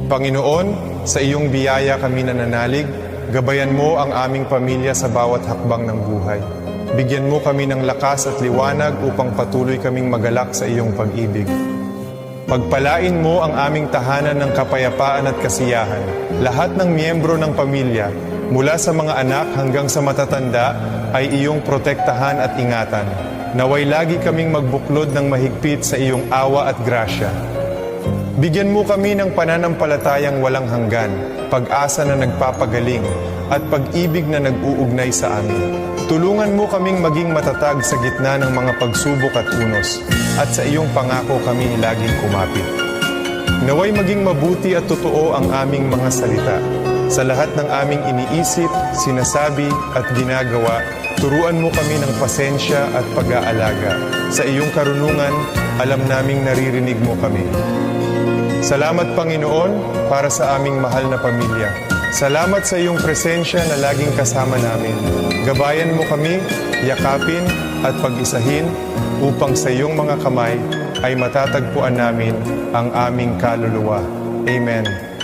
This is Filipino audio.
Panginoon, sa iyong biyaya kami nananalig, gabayan mo ang aming pamilya sa bawat hakbang ng buhay. Bigyan mo kami ng lakas at liwanag upang patuloy kaming magalak sa iyong pag-ibig. Pagpalain mo ang aming tahanan ng kapayapaan at kasiyahan. Lahat ng miyembro ng pamilya, mula sa mga anak hanggang sa matatanda, ay iyong protektahan at ingatan. Naway lagi kaming magbuklod ng mahigpit sa iyong awa at grasya. Bigyan mo kami ng pananampalatayang walang hanggan, pag-asa na nagpapagaling, at pag-ibig na nag-uugnay sa amin. Tulungan mo kaming maging matatag sa gitna ng mga pagsubok at unos, at sa iyong pangako kami laging kumapit. Naway maging mabuti at totoo ang aming mga salita. Sa lahat ng aming iniisip, sinasabi at ginagawa, turuan mo kami ng pasensya at pag-aalaga. Sa iyong karunungan, alam naming naririnig mo kami. Salamat Panginoon para sa aming mahal na pamilya. Salamat sa iyong presensya na laging kasama namin. Gabayan mo kami, yakapin at pag-isahin upang sa iyong mga kamay ay matatagpuan namin ang aming kaluluwa. Amen.